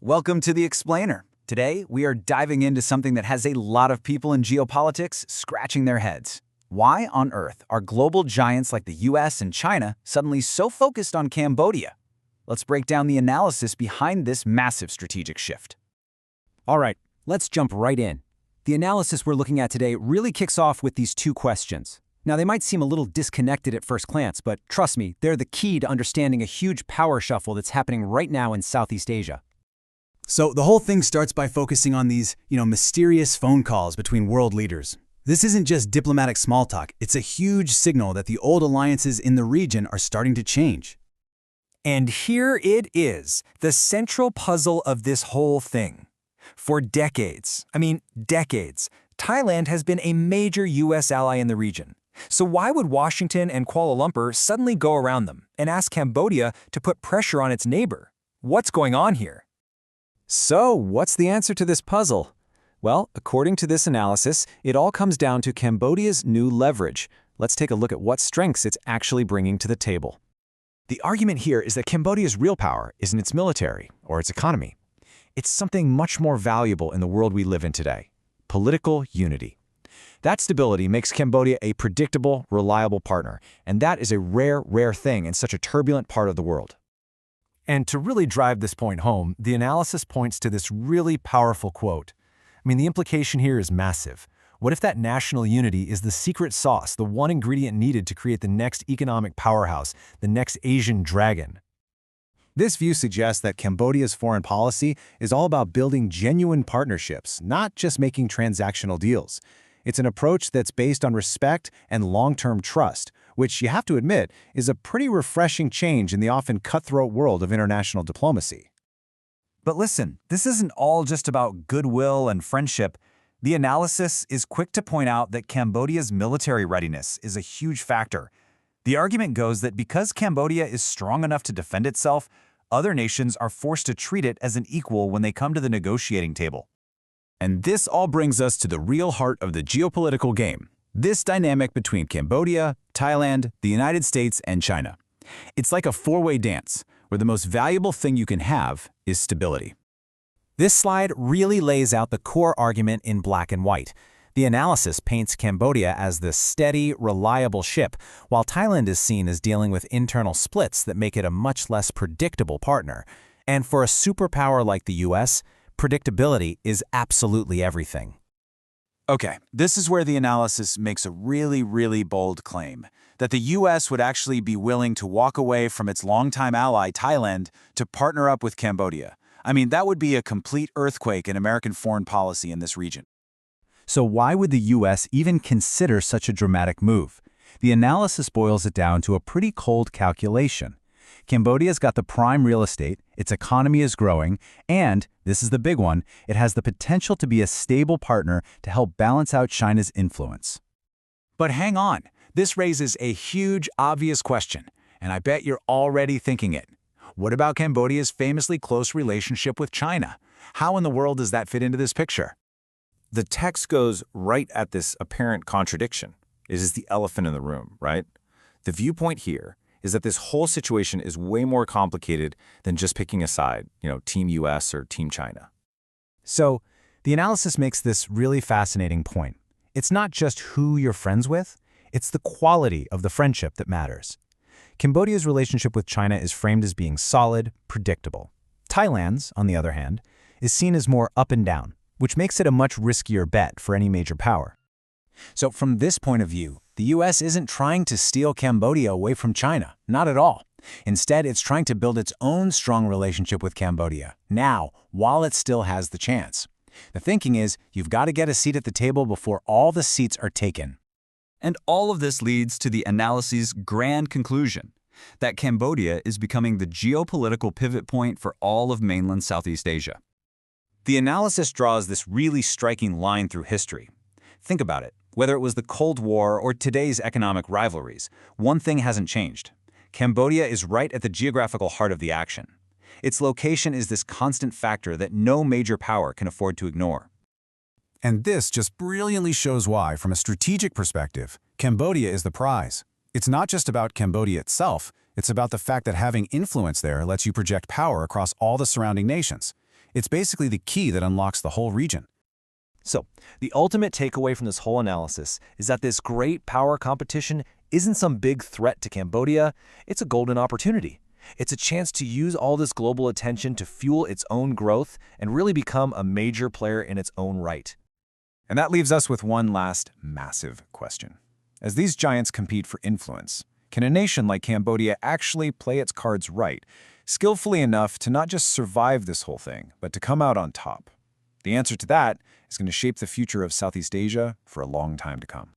Welcome to The Explainer. Today, we are diving into something that has a lot of people in geopolitics scratching their heads. Why on earth are global giants like the US and China suddenly so focused on Cambodia? Let's break down the analysis behind this massive strategic shift. All right, let's jump right in. The analysis we're looking at today really kicks off with these two questions. Now, they might seem a little disconnected at first glance, but trust me, they're the key to understanding a huge power shuffle that's happening right now in Southeast Asia. So the whole thing starts by focusing on these, mysterious phone calls between world leaders. This isn't just diplomatic small talk, it's a huge signal that the old alliances in the region are starting to change. And here it is, the central puzzle of this whole thing. For decades, Thailand has been a major U.S. ally in the region. So why would Washington and Kuala Lumpur suddenly go around them and ask Cambodia to put pressure on its neighbor? What's going on here? So, what's the answer to this puzzle? Well, according to this analysis, it all comes down to Cambodia's new leverage. Let's take a look at what strengths it's actually bringing to the table. The argument here is that Cambodia's real power isn't its military or its economy. It's something much more valuable in the world we live in today: political unity. That stability makes Cambodia a predictable, reliable partner, and that is a rare thing in such a turbulent part of the world. And to really drive this point home, the analysis points to this really powerful quote. The implication here is massive. What if that national unity is the secret sauce, the one ingredient needed to create the next economic powerhouse, the next Asian dragon? This view suggests that Cambodia's foreign policy is all about building genuine partnerships, not just making transactional deals. It's an approach that's based on respect and long-term trust, which, you have to admit, is a pretty refreshing change in the often cutthroat world of international diplomacy. But listen, this isn't all just about goodwill and friendship. The analysis is quick to point out that Cambodia's military readiness is a huge factor. The argument goes that because Cambodia is strong enough to defend itself, other nations are forced to treat it as an equal when they come to the negotiating table. And this all brings us to the real heart of the geopolitical game. This dynamic between Cambodia, Thailand, the United States, and China. It's like a four-way dance, where the most valuable thing you can have is stability. This slide really lays out the core argument in black and white. The analysis paints Cambodia as the steady, reliable ship, while Thailand is seen as dealing with internal splits that make it a much less predictable partner. And for a superpower like the US, predictability is absolutely everything. Okay, this is where the analysis makes a really bold claim, that the US would actually be willing to walk away from its longtime ally, Thailand, to partner up with Cambodia. That would be a complete earthquake in American foreign policy in this region. So why would the US even consider such a dramatic move? The analysis boils it down to a pretty cold calculation. Cambodia's got the prime real estate, its economy is growing, and, this is the big one, it has the potential to be a stable partner to help balance out China's influence. But hang on, this raises a huge, obvious question, and I bet you're already thinking it. What about Cambodia's famously close relationship with China? How in the world does that fit into this picture? The text goes right at this apparent contradiction. It is the elephant in the room, right? The viewpoint here is that this whole situation is way more complicated than just picking a side, Team US or Team China. So, the analysis makes this really fascinating point. It's not just who you're friends with, it's the quality of the friendship that matters. Cambodia's relationship with China is framed as being solid, predictable. Thailand's, on the other hand, is seen as more up and down, which makes it a much riskier bet for any major power. So from this point of view, the US isn't trying to steal Cambodia away from China, not at all. Instead, it's trying to build its own strong relationship with Cambodia, now, while it still has the chance. The thinking is, you've got to get a seat at the table before all the seats are taken. And all of this leads to the analysis' grand conclusion, that Cambodia is becoming the geopolitical pivot point for all of mainland Southeast Asia. The analysis draws this really striking line through history. Think about it. Whether it was the Cold War or today's economic rivalries, one thing hasn't changed. Cambodia is right at the geographical heart of the action. Its location is this constant factor that no major power can afford to ignore. And this just brilliantly shows why, from a strategic perspective, Cambodia is the prize. It's not just about Cambodia itself, It's about the fact that having influence there lets you project power across all the surrounding nations. It's basically the key that unlocks the whole region. So, the ultimate takeaway from this whole analysis is that this great power competition isn't some big threat to Cambodia, it's a golden opportunity. It's a chance to use all this global attention to fuel its own growth and really become a major player in its own right. And that leaves us with one last massive question. As these giants compete for influence, can a nation like Cambodia actually play its cards right, skillfully enough to not just survive this whole thing, but to come out on top? The answer to that is going to shape the future of Southeast Asia for a long time to come.